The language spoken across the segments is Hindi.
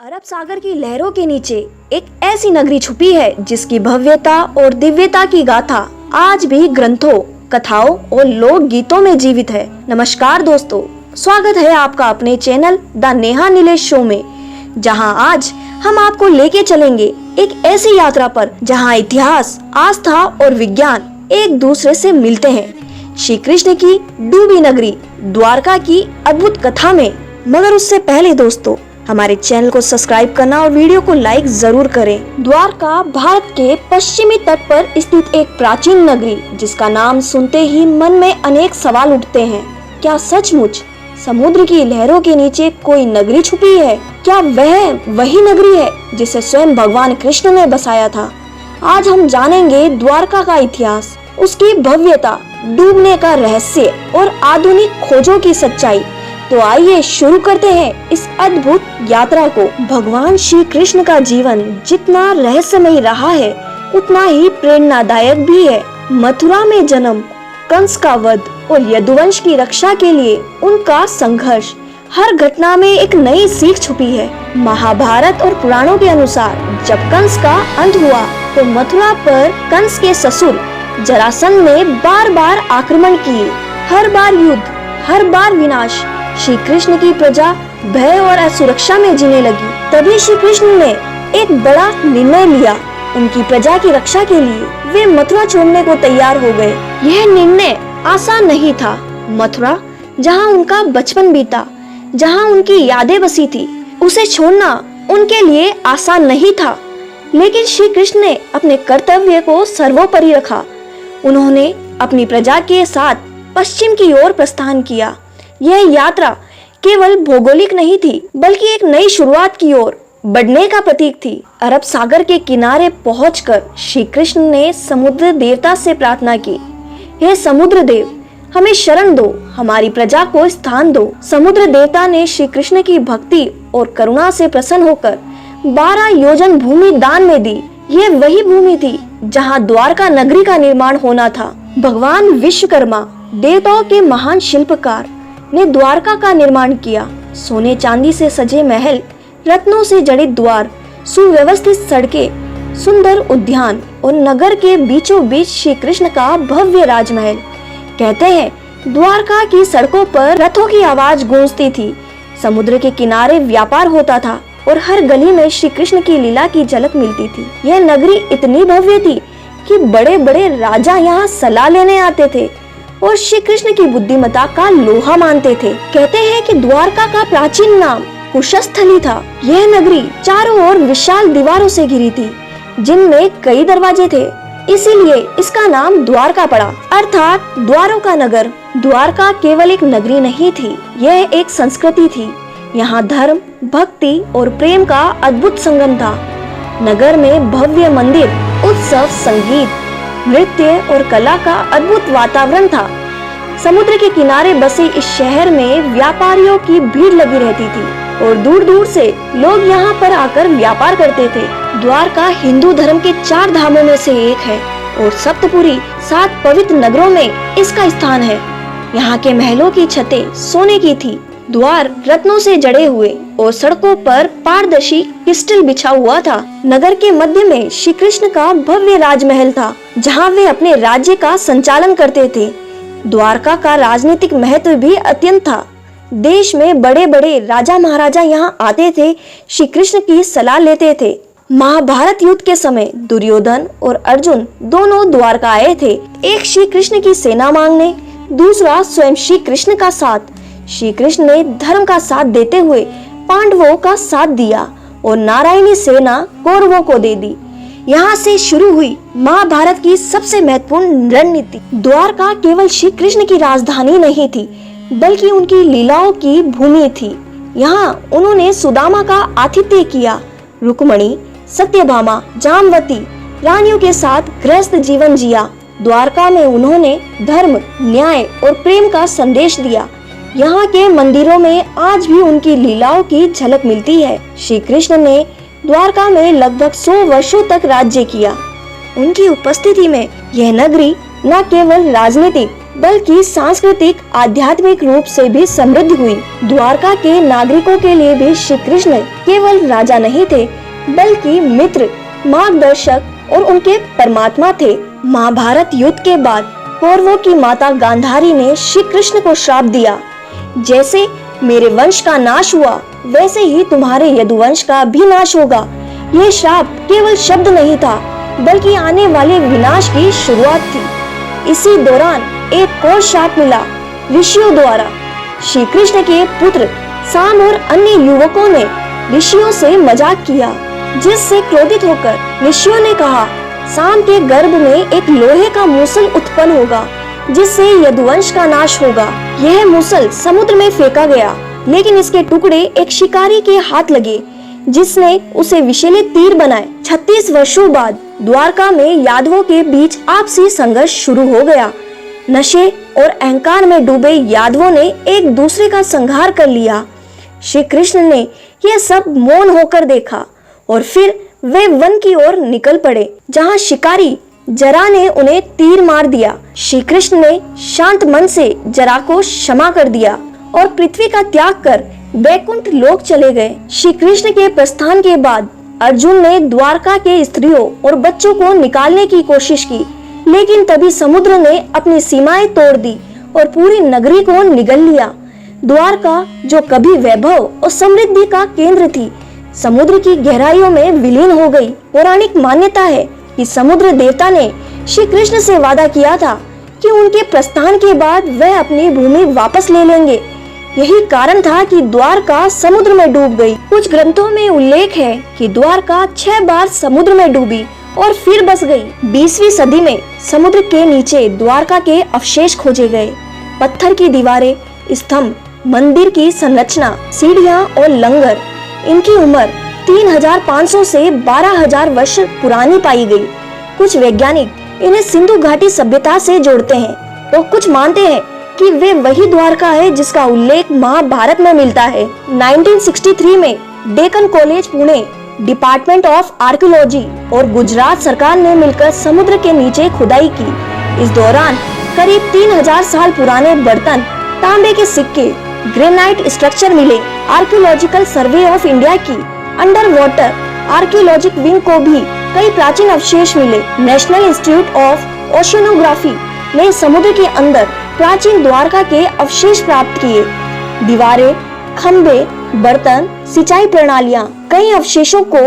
अरब सागर की लहरों के नीचे एक ऐसी नगरी छुपी है जिसकी भव्यता और दिव्यता की गाथा आज भी ग्रंथों, कथाओं और लोक गीतों में जीवित है। नमस्कार दोस्तों, स्वागत है आपका अपने channel the Neha Nilesh show में, जहां आज हम आपको लेके चलेंगे एक ऐसी यात्रा पर जहां इतिहास, आस्था और विज्ञान एक दूसरे से मिलते हैं। श्री कृष्ण की डूबी नगरी द्वारका की अद्भुत कथा में। मगर उससे पहले दोस्तों, हमारे चैनल को सब्सक्राइब करना और वीडियो को लाइक जरूर करें। द्वारका भारत के पश्चिमी तट पर स्थित एक प्राचीन नगरी, जिसका नाम सुनते ही मन में अनेक सवाल उठते हैं। क्या सचमुच समुद्र की लहरों के नीचे कोई नगरी छुपी है? क्या वह वही नगरी है जिसे स्वयं भगवान कृष्ण ने बसाया था? आज हम जानेंगे द्वारका का इतिहास, उसकी भव्यता, डूबने का रहस्य और आधुनिक खोजों की सच्चाई। तो आइए शुरू करते हैं इस अद्भुत यात्रा को। भगवान श्री कृष्ण का जीवन जितना रहस्यमय रहा है, उतना ही प्रेरणादायक भी है। मथुरा में जन्म, कंस का वध और यदुवंश की रक्षा के लिए उनका संघर्ष, हर घटना में एक नई सीख छुपी है। महाभारत और पुराणों के अनुसार जब कंस का अंत हुआ तो मथुरा पर कंस के ससुर जरासंध ने बार बार आक्रमण किए। हर बार युद्ध, हर बार विनाश। श्री कृष्ण की प्रजा भय और असुरक्षा में जीने लगी। तभी श्री कृष्ण ने एक बड़ा निर्णय लिया। उनकी प्रजा की रक्षा के लिए वे मथुरा छोड़ने को तैयार हो गए। यह निर्णय आसान नहीं था। मथुरा, जहां उनका बचपन बीता, जहां उनकी यादें बसी थी, उसे छोड़ना उनके लिए आसान नहीं था। लेकिन श्री कृष्ण ने अपने कर्तव्य को सर्वोपरि रखा। उन्होंने अपनी प्रजा के साथ पश्चिम की ओर प्रस्थान किया। यह यात्रा केवल भौगोलिक नहीं थी, बल्कि एक नई शुरुआत की ओर बढ़ने का प्रतीक थी। अरब सागर के किनारे पहुंचकर श्री कृष्ण ने समुद्र देवता से प्रार्थना की, हे समुद्र देव, हमें शरण दो, हमारी प्रजा को स्थान दो। समुद्र देवता ने श्री कृष्ण की भक्ति और करुणा से प्रसन्न होकर 12 योजन भूमि दान में दी। यह वही भूमि थी जहां द्वारका नगरी का निर्माण होना था। भगवान विश्वकर्मा, देवताओं के महान शिल्पकार, ने द्वारका का निर्माण किया। सोने चांदी से सजे महल, रत्नों से जड़ित द्वार, सुव्यवस्थित सड़कें, सुंदर उद्यान और नगर के बीचों बीच श्री कृष्ण का भव्य राजमहल। कहते हैं द्वारका की सड़कों पर रथों की आवाज गूंजती थी। समुद्र के किनारे व्यापार होता था और हर गली में श्री कृष्ण की लीला की झलक मिलती थी। यह नगरी इतनी भव्य थी कि बड़े बड़े राजा यहाँ सलाह लेने आते थे और श्री कृष्ण की बुद्धिमत्ता का लोहा मानते थे। कहते हैं कि द्वारका का प्राचीन नाम कुशस्थली था। यह नगरी चारों ओर विशाल दीवारों से घिरी थी, जिनमें कई दरवाजे थे, इसीलिए इसका नाम द्वारका पड़ा, अर्थात द्वारों का नगर। द्वारका केवल एक नगरी नहीं थी, यह एक संस्कृति थी। यहाँ धर्म, भक्ति और प्रेम का अद्भुत संगम था। नगर में भव्य मंदिर, उत्सव, संगीत, नृत्य और कला का अद्भुत वातावरण था। समुद्र के किनारे बसे इस शहर में व्यापारियों की भीड़ लगी रहती थी और दूर दूर से लोग यहाँ पर आकर व्यापार करते थे। द्वारका हिंदू धर्म के 4 धामों में से एक है और सप्तपुरी 7 पवित्र नगरों में इसका स्थान है। यहाँ के महलों की छतें सोने की थी, द्वार रत्नों से जड़े हुए और सड़कों पर पारदर्शी क्रिस्टल बिछा हुआ था। नगर के मध्य में श्री कृष्ण का भव्य राजमहल था, जहाँ वे अपने राज्य का संचालन करते थे। द्वारका का राजनीतिक महत्व भी अत्यंत था। देश में बड़े बड़े राजा महाराजा यहाँ आते थे, श्री कृष्ण की सलाह लेते थे। महाभारत युद्ध के समय दुर्योधन और अर्जुन दोनों द्वारका आए थे, एक श्री कृष्ण की सेना मांगने, दूसरा स्वयं श्री कृष्ण का साथ। श्री कृष्ण ने धर्म का साथ देते हुए पांडवों का साथ दिया और नारायणी सेना कौरवों को दे दी। यहाँ से शुरू हुई महाभारत की सबसे महत्वपूर्ण रणनीति। द्वारका केवल श्री कृष्ण की राजधानी नहीं थी, बल्कि उनकी लीलाओं की भूमि थी। यहाँ उन्होंने सुदामा का आतिथ्य किया, रुक्मणी, सत्यभामा, जामवती रानियों के साथ गृहस्थ जीवन जिया। द्वारका में उन्होंने धर्म, न्याय और प्रेम का संदेश दिया। यहाँ के मंदिरों में आज भी उनकी लीलाओं की झलक मिलती है। श्री कृष्ण ने द्वारका में लगभग 100 वर्षों तक राज्य किया। उनकी उपस्थिति में यह नगरी न केवल राजनीतिक बल्कि सांस्कृतिक आध्यात्मिक रूप से भी समृद्ध हुई। द्वारका के नागरिकों के लिए भी श्री कृष्ण केवल राजा नहीं थे, बल्कि मित्र, मार्गदर्शक और उनके परमात्मा थे। महाभारत युद्ध के बाद कौरवों की माता गांधारी ने श्री कृष्ण को श्राप दिया, जैसे मेरे वंश का नाश हुआ वैसे ही तुम्हारे यदुवंश का भी नाश होगा। ये श्राप केवल शब्द नहीं था, बल्कि आने वाले विनाश की शुरुआत थी। इसी दौरान एक और श्राप मिला ऋषियों द्वारा। श्री कृष्ण के पुत्र साम और अन्य युवकों ने ऋषियों से मजाक किया, जिससे क्रोधित होकर ऋषियों ने कहा, साम के गर्भ में एक लोहे का मूसल उत्पन्न होगा, जिससे यदुवंश का नाश होगा। यह मूसल समुद्र में फेंका गया, लेकिन इसके टुकड़े एक शिकारी के हाथ लगे, जिसने उसे विषैले तीर बनाए। 36 वर्षों बाद द्वारका में यादवों के बीच आपसी संघर्ष शुरू हो गया। नशे और अहंकार में डूबे यादवों ने एक दूसरे का संहार कर लिया। श्री कृष्ण ने यह सब मौन होकर देखा और फिर वे वन की ओर निकल पड़े, जहाँ शिकारी जरा ने उन्हें तीर मार दिया। श्री कृष्ण ने शांत मन से जरा को क्षमा कर दिया और पृथ्वी का त्याग कर वैकुंठ लोक चले गए। श्री कृष्ण के प्रस्थान के बाद अर्जुन ने द्वारका के स्त्रियों और बच्चों को निकालने की कोशिश की, लेकिन तभी समुद्र ने अपनी सीमाएं तोड़ दी और पूरी नगरी को निगल लिया। द्वारका, जो कभी वैभव और समृद्धि का केंद्र थी, समुद्र की गहराइयों में विलीन हो गई। पौराणिक मान्यता है कि समुद्र देवता ने श्री कृष्ण से वादा किया था कि उनके प्रस्थान के बाद वह अपनी भूमि वापस ले लेंगे। यही कारण था कि द्वारका समुद्र में डूब गई। कुछ ग्रंथों में उल्लेख है कि द्वारका 6 बार समुद्र में डूबी और फिर बस गई। 20वीं सदी में समुद्र के नीचे द्वारका के अवशेष खोजे गए। पत्थर की दीवारें, स्तंभ, मंदिर की संरचना, सीढ़ियां और लंगर, इनकी उम्र 3500 से 12000 वर्ष पुरानी पाई गई। कुछ वैज्ञानिक इन्हें सिंधु घाटी सभ्यता से जोड़ते हैं, तो कुछ मानते हैं कि वे वही द्वारका है जिसका उल्लेख महाभारत में मिलता है। 1963 में Deccan college Pune, department of archaeology और गुजरात सरकार ने मिलकर समुद्र के नीचे खुदाई की। इस दौरान करीब 3000 साल पुराने बर्तन, तांबे के सिक्के, ग्रेनाइट स्ट्रक्चर मिले। आर्कियोलॉजिकल सर्वे ऑफ इंडिया की अंडर वाटर आर्कियोलॉजिक विंग को भी कई प्राचीन अवशेष मिले। नेशनल इंस्टीट्यूट ऑफ ओशियनोग्राफी ने समुद्र के अंदर प्राचीन द्वारका के अवशेष प्राप्त किए। दीवारें, खंबे, बर्तन, सिंचाई प्रणालियां, कई अवशेषों को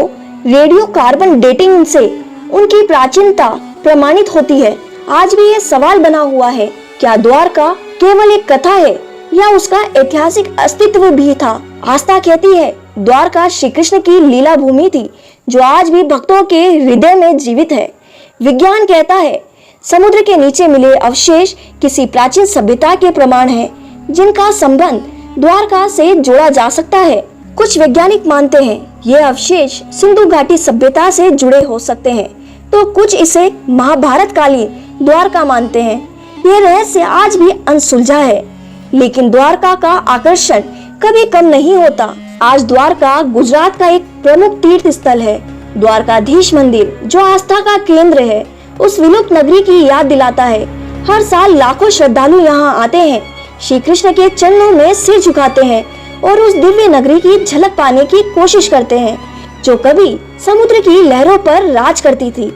रेडियो कार्बन डेटिंग से उनकी प्राचीनता प्रमाणित होती है। आज भी ये सवाल बना हुआ है, क्या द्वारका केवल एक कथा है या उसका ऐतिहासिक अस्तित्व भी था? आस्था कहती है द्वारका श्री कृष्ण की लीला भूमि थी, जो आज भी भक्तों के हृदय में जीवित है। विज्ञान कहता है समुद्र के नीचे मिले अवशेष किसी प्राचीन सभ्यता के प्रमाण हैं, जिनका संबंध द्वारका से जोड़ा जा सकता है। कुछ वैज्ञानिक मानते हैं ये अवशेष सिंधु घाटी सभ्यता से जुड़े हो सकते हैं, तो कुछ इसे महाभारत कालीन द्वारका मानते हैं। ये रहस्य आज भी अनसुलझा है, लेकिन द्वारका का आकर्षण कभी कम नहीं होता। आज द्वारका गुजरात का एक प्रमुख तीर्थ स्थल है। द्वारकाधीश मंदिर, जो आस्था का केंद्र है, उस विलुप्त नगरी की याद दिलाता है। हर साल लाखों श्रद्धालु यहाँ आते हैं, श्री कृष्ण के चरणों में सिर झुकाते हैं और उस दिव्य नगरी की झलक पाने की कोशिश करते हैं, जो कभी समुद्र की लहरों पर राज करती थी।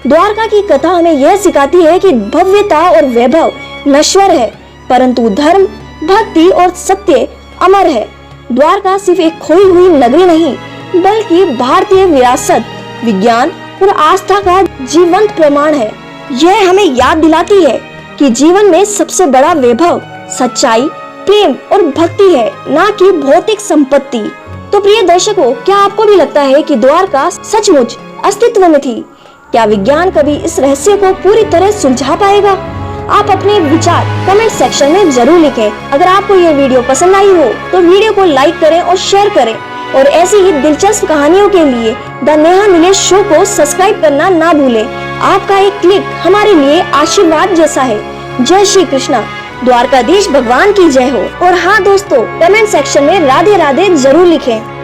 द्वारका की कथा हमें यह सिखाती है कि भव्यता और वैभव नश्वर है, परंतु धर्म, भक्ति और सत्य अमर है। द्वारका सिर्फ एक खोई हुई नगरी नहीं, बल्कि भारतीय विरासत, विज्ञान और आस्था का जीवंत प्रमाण है। यह हमें याद दिलाती है कि जीवन में सबसे बड़ा वैभव सच्चाई, प्रेम और भक्ति है, ना कि भौतिक संपत्ति। तो प्रिय दर्शकों, क्या आपको भी लगता है कि द्वारका सचमुच अस्तित्व में थी? क्या विज्ञान कभी इस रहस्य को पूरी तरह सुलझा पाएगा? आप अपने विचार कमेंट सेक्शन में जरूर लिखें। अगर आपको यह वीडियो पसंद आई हो तो वीडियो को लाइक करें और शेयर करें, और ऐसी ही दिलचस्प कहानियों के लिए द नेहा नीलेश शो को सब्सक्राइब करना ना भूलें। आपका एक क्लिक हमारे लिए आशीर्वाद जैसा है। जय श्री कृष्णा, द्वारकाधीश भगवान की जय हो। और हाँ दोस्तों, कमेंट सेक्शन में राधे राधे जरूर लिखें।